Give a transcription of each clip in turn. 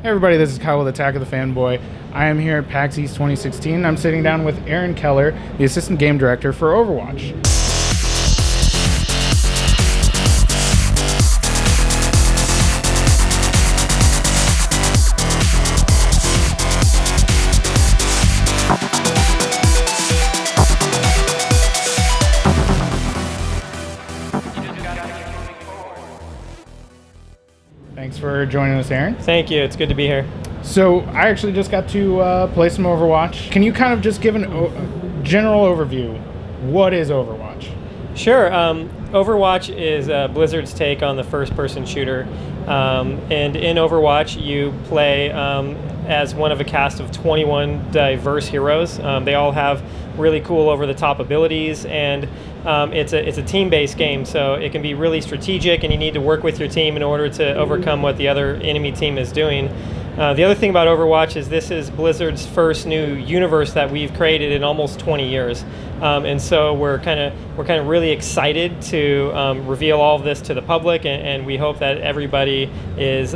Hey everybody, this is Kyle with Attack of the Fanboy. I am here at PAX East 2016, and I'm sitting down with Aaron Keller, the Assistant Game Director for Overwatch. Thanks for joining us, Aaron. Thank you. It's good to be here. So I actually just got to play some Overwatch. Can you kind of just give a general overview? What is Overwatch? Sure. Overwatch is Blizzard's take on the first-person shooter. And in Overwatch, you play as one of a cast of 21 diverse heroes. They all have really cool over-the-top abilities, and it's a team-based game, so it can be really strategic, and you need to work with your team in order to overcome what the other enemy team is doing. The other thing about Overwatch is this is Blizzard's first new universe that we've created in almost 20 years, and so we're kind of really excited to reveal all of this to the public, and we hope that everybody is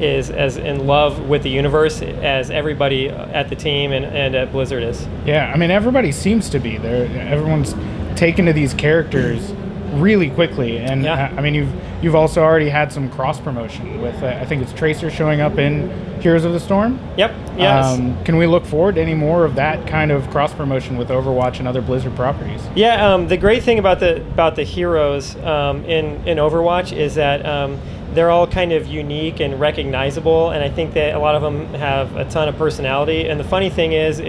as in love with the universe as everybody at the team and at Blizzard is. Yeah, I mean everybody seems to be there. Everyone's taken to these characters really quickly, and yeah. I mean you've also already had some cross promotion with I think it's Tracer showing up in Heroes of the Storm. Yep. Yes. Can we look forward to any more of that kind of cross promotion with Overwatch and other Blizzard properties? Yeah. The great thing about the heroes in Overwatch is that they're all kind of unique and recognizable, and I think that a lot of them have a ton of personality. And the funny thing is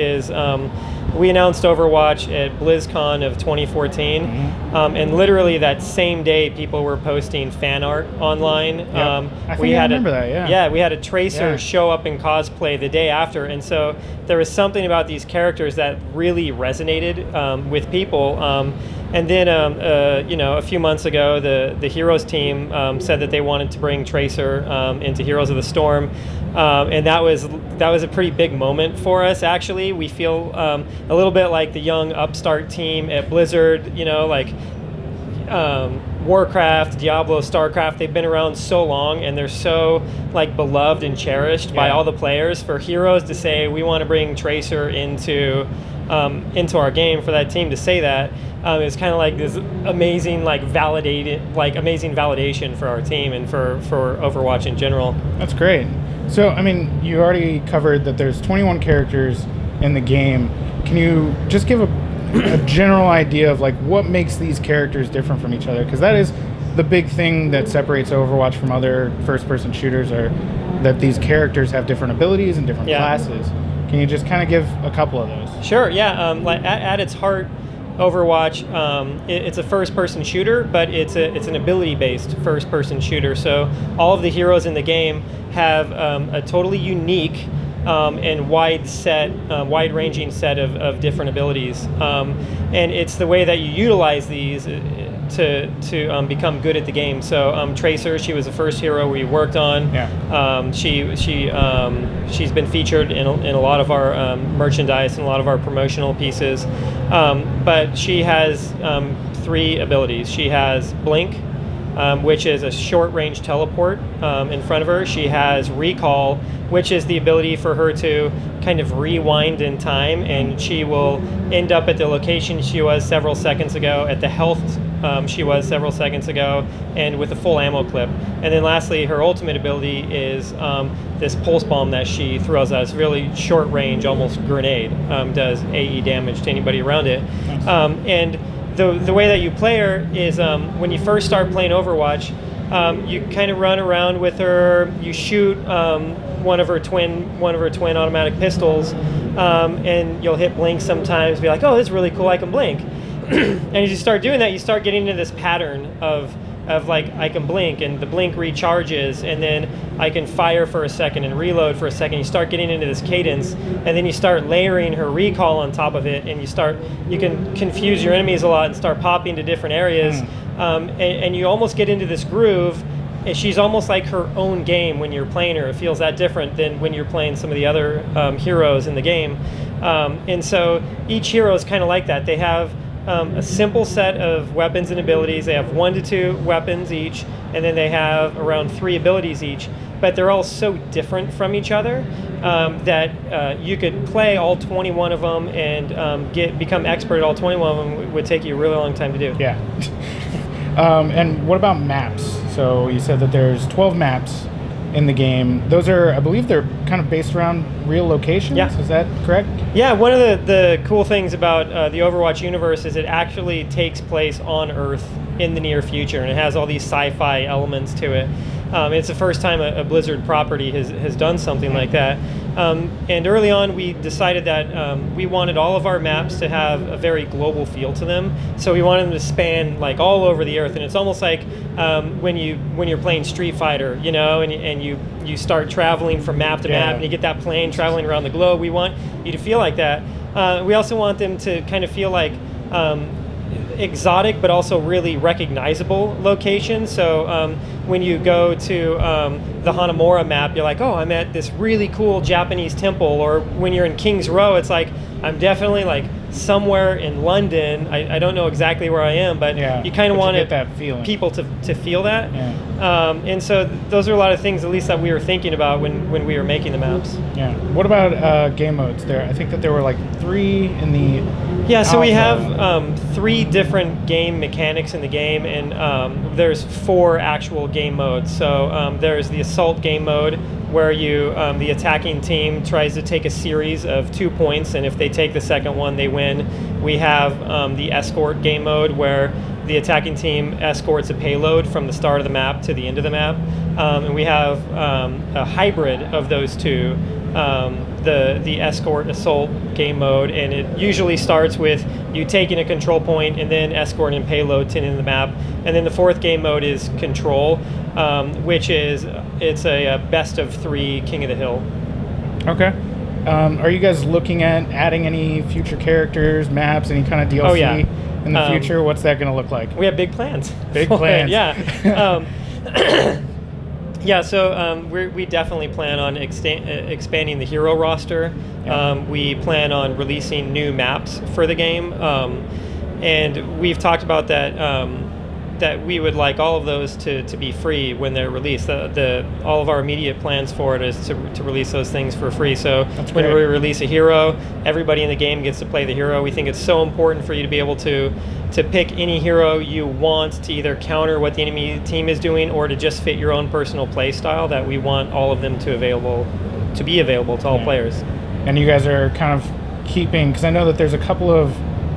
we announced Overwatch at BlizzCon of 2014, and literally that same day, people were posting fan art online. Yep. I remember that. Yeah. Yeah, we had a Tracer show up in cosplay the day after, and so there was something about these characters that really resonated with people. And then, a few months ago, the Heroes team said that they wanted to bring Tracer into Heroes of the Storm, and that was a pretty big moment for us. Actually, we feel a little bit like the young upstart team at Blizzard. Warcraft, Diablo, StarCraft. They've been around so long, and they're so beloved and cherished by all the players. For Heroes to say we want to bring Tracer into our game, for that team to say that. It's kind of like this amazing, amazing validation for our team and for Overwatch in general. That's great. So, I mean, you already covered that there's 21 characters in the game. Can you just give a general idea of what makes these characters different from each other? Because that is the big thing that separates Overwatch from other first-person shooters, are that these characters have different abilities and different classes. Can you just kind of give a couple of those? Sure. Yeah. At its heart, Overwatch, it's a first-person shooter, but it's an ability-based first-person shooter. So all of the heroes in the game have a totally unique and wide-ranging set of different abilities, and it's the way that you utilize these to become good at the game. So Tracer, she was the first hero we worked on. Yeah. She's been featured in a lot of our merchandise and a lot of our promotional pieces, but she has 3 abilities. She has Blink, which is a short-range teleport in front of her. She has Recall, which is the ability for her to kind of rewind in time, and she will end up at the location she was several seconds ago, at the health she was several seconds ago, and with a full ammo clip. And then lastly, her ultimate ability is this pulse bomb that she throws out. It's really short range, almost grenade, does AE damage to anybody around it. Nice. And the way that you play her is when you first start playing Overwatch, you kind of run around with her, you shoot one of her twin automatic pistols, and you'll hit Blink sometimes, be like, oh, this is really cool, I can blink. And as you start doing that, you start getting into this pattern of I can blink, and the blink recharges, and then I can fire for a second and reload for a second. You start getting into this cadence, and then you start layering her recall on top of it, and you can confuse your enemies a lot and start popping to different areas, and you almost get into this groove. And she's almost like her own game when you're playing her. It feels that different than when you're playing some of the other heroes in the game. And so each hero is kind of like that. They have a simple set of weapons and abilities. They have 1 to 2 weapons each, and then they have around 3 abilities each. but they're all so different from each other that you could play all 21 of them and become expert at all 21 of them. It would take you a really long time to do. Yeah. And what about maps? So you said that there's 12 maps in the game. Those are, I believe they're kind of based around real locations. Yeah. Is that correct? Yeah, one of the cool things about the Overwatch universe is it actually takes place on Earth in the near future, and it has all these sci-fi elements to it. It's the first time a Blizzard property has done something like that. And early on, we decided that we wanted all of our maps to have a very global feel to them. So we wanted them to span like all over the Earth, and it's almost like when you're playing Street Fighter, you know, and you start traveling from map to map, and you get that plane traveling around the globe. We want you to feel like that. We also want them to kind of feel like exotic but also really recognizable locations. So when you go to the Hanamura map, you're like, oh, I'm at this really cool Japanese temple. Or when you're in King's Row, it's like, I'm definitely like somewhere in London. I don't know exactly where I am, but you kind of want people to feel that. Yeah. And so those are a lot of things, at least that we were thinking about when we were making the maps. Yeah. What about game modes? I think that there were like 3 in the so we have 3 different game mechanics in the game, and there's 4 actual game modes. So there's the assault game mode, where the attacking team tries to take a series of 2 points, and if they take the second one, they win. We have the escort game mode, where the attacking team escorts a payload from the start of the map to the end of the map. And we have a hybrid of those two, the escort assault game mode, and it usually starts with you taking a control point and then escorting a payload to the end of the map. And then the 4th game mode is control, which is it's a best of 3 King of the Hill. Okay. Are you guys looking at adding any future characters, maps, any kind of DLC in the future? What's that going to look like? We have big plans. Big plans. Yeah. Yeah, so we definitely plan on expanding the hero roster. Yeah. We plan on releasing new maps for the game, and we've talked about that. That we would like all of those to be free when they're released. All of our immediate plans for it is to release those things for free. So when we release a hero, everybody in the game gets to play the hero. We think it's so important for you to be able to pick any hero you want to either counter what the enemy team is doing or to just fit your own personal play style, that we want all of them to be available to all players. And you guys are kind of keeping, because I know that there's a couple of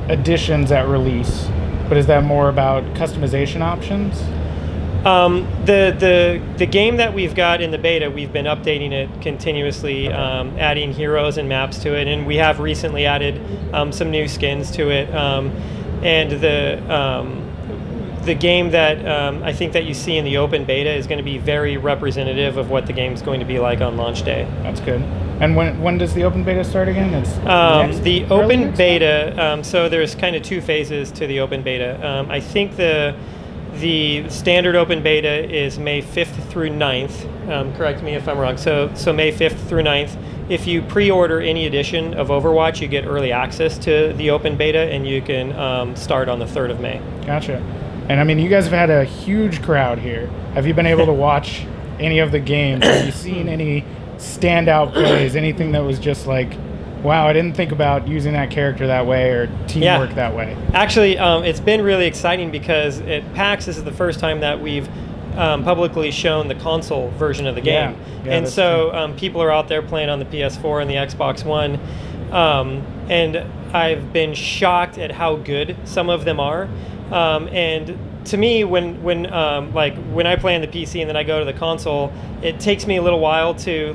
additions at release, but is that more about customization options? The game that we've got in the beta, we've been updating it continuously, adding heroes and maps to it, and we have recently added some new skins to it. And the game that I think that you see in the open beta is going to be very representative of what the game's going to be like on launch day. That's good. And when does the open beta start again? The open beta, so there's kind of 2 phases to the open beta. I think the standard open beta is May 5th through 9th. Correct me if I'm wrong. So May 5th through 9th. If you pre-order any edition of Overwatch, you get early access to the open beta, and you can start on the 3rd of May. Gotcha. And I mean, you guys have had a huge crowd here. Have you been able to watch any of the games? Have you seen any standout plays, anything that was just like, wow, I didn't think about using that character that way or teamwork that way? Actually, it's been really exciting because at PAX, this is the first time that we've publicly shown the console version of the game. And so people are out there playing on the PS4 and the Xbox One. And I've been shocked at how good some of them are. And to me, when I play on the PC and then I go to the console, it takes me a little while to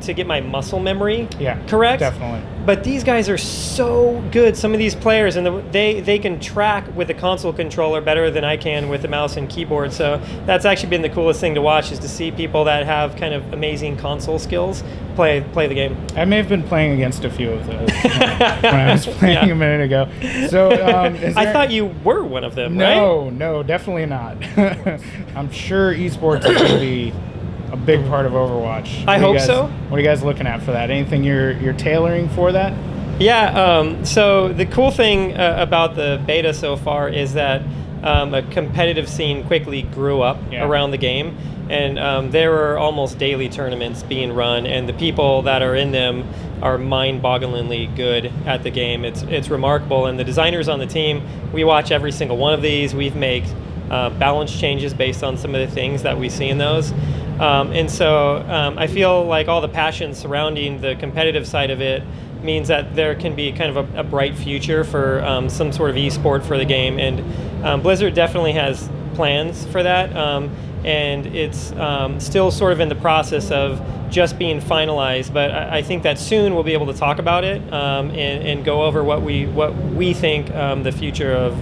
get my muscle memory correct. Definitely. But these guys are so good, some of these players, and they can track with the console controller better than I can with the mouse and keyboard. So that's actually been the coolest thing to watch, is to see people that have kind of amazing console skills play the game. I may have been playing against a few of those when I was playing a minute ago. So I thought you were one of them, right? No, definitely not. I'm sure eSports is going to be a big part of Overwatch. I hope so. What are you guys looking at for that? Anything you're tailoring for that? Yeah. So the cool thing about the beta so far is that a competitive scene quickly grew up around the game. And there were almost daily tournaments being run, and the people that are in them are mind-bogglingly good at the game. It's remarkable, and the designers on the team, we watch every single one of these. We've made balance changes based on some of the things that we see in those. And so I feel like all the passion surrounding the competitive side of it means that there can be kind of a bright future for some sort of esport for the game. And Blizzard definitely has plans for that. And it's still sort of in the process of just being finalized, but I think that soon we'll be able to talk about it and go over what we think the future of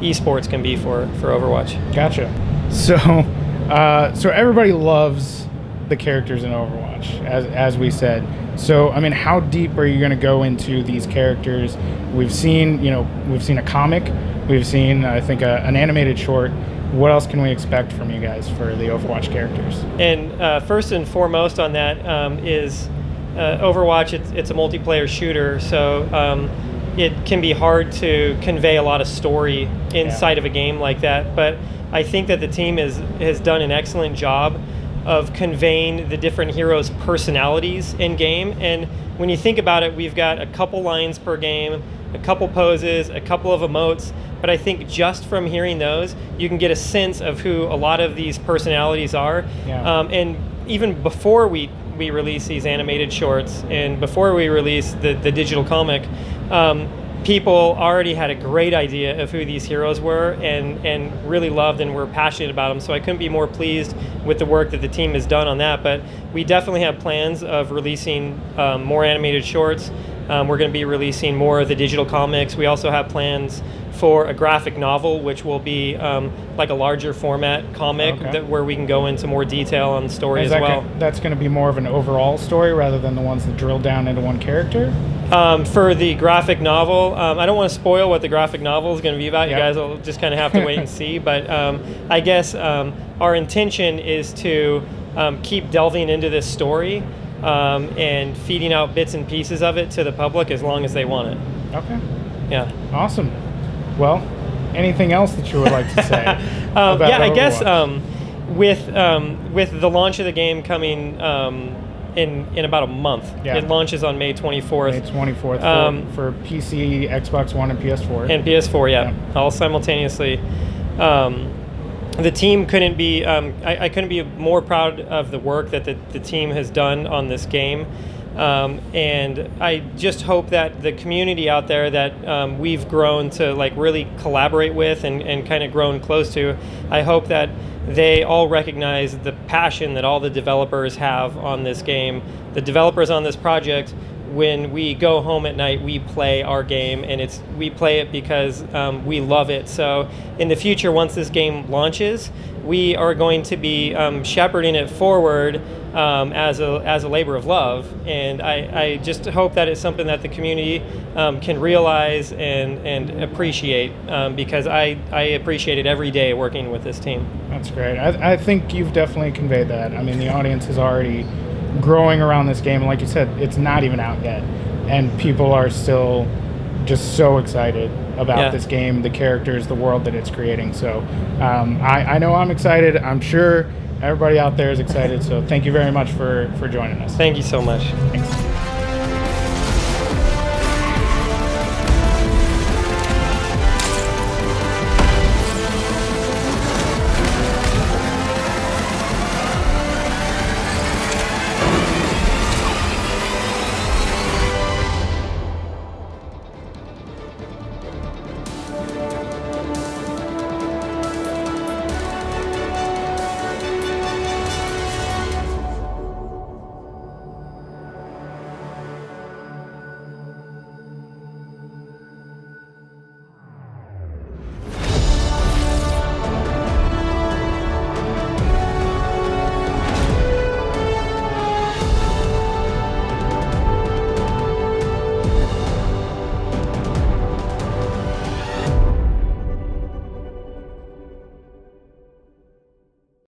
esports can be for Overwatch. Gotcha. So everybody loves the characters in Overwatch, as we said. So I mean, how deep are you going to go into these characters? We've seen a comic, we've seen I think an animated short. What else can we expect from you guys for the Overwatch characters? And first and foremost on that is Overwatch. It's a multiplayer shooter, so it can be hard to convey a lot of story inside of a game like that. But I think that the team has done an excellent job of conveying the different heroes' personalities in game. And when you think about it, we've got a couple lines per game, a couple poses, a couple of emotes. But I think just from hearing those, you can get a sense of who a lot of these personalities are. Yeah. And even before we release these animated shorts and before we release the digital comic, people already had a great idea of who these heroes were and really loved and were passionate about them. So I couldn't be more pleased with the work that the team has done on that. But we definitely have plans of releasing more animated shorts. We're going to be releasing more of the digital comics. We also have plans for a graphic novel, which will be like a larger format comic where we can go into more detail on the story as well. That's going to be more of an overall story rather than the ones that drill down into one character? For the graphic novel, I don't want to spoil what the graphic novel is going to be about. You guys will just kind of have to wait and see. But I guess our intention is to keep delving into this story and feeding out bits and pieces of it to the public as long as they want it. Okay. Yeah. Awesome. Well, anything else that you would like to say about Overwatch? I guess with the launch of the game coming in about a month, it launches on May 24th. May 24th for PC, Xbox One, and PS4. And PS4, all simultaneously. The team couldn't be. I couldn't be more proud of the work that the team has done on this game. And I just hope that the community out there that we've grown to like really collaborate with and kind of grown close to, I hope that they all recognize the passion that all the developers have on this game. The developers on this project, when we go home at night, we play our game, and we play it because we love it. So in the future, once this game launches, we are going to be shepherding it forward as a labor of love, and I just hope that it's something that the community can realize and appreciate, because I appreciate it every day working with this team. That's great. I think you've definitely conveyed that. I mean, the audience is already growing around this game, and like you said, it's not even out yet, and people are still just so excited about this game, the characters, the world that it's creating. So I know I'm excited. I'm sure everybody out there is excited. So thank you very much for joining us. Thank you so much. Thanks.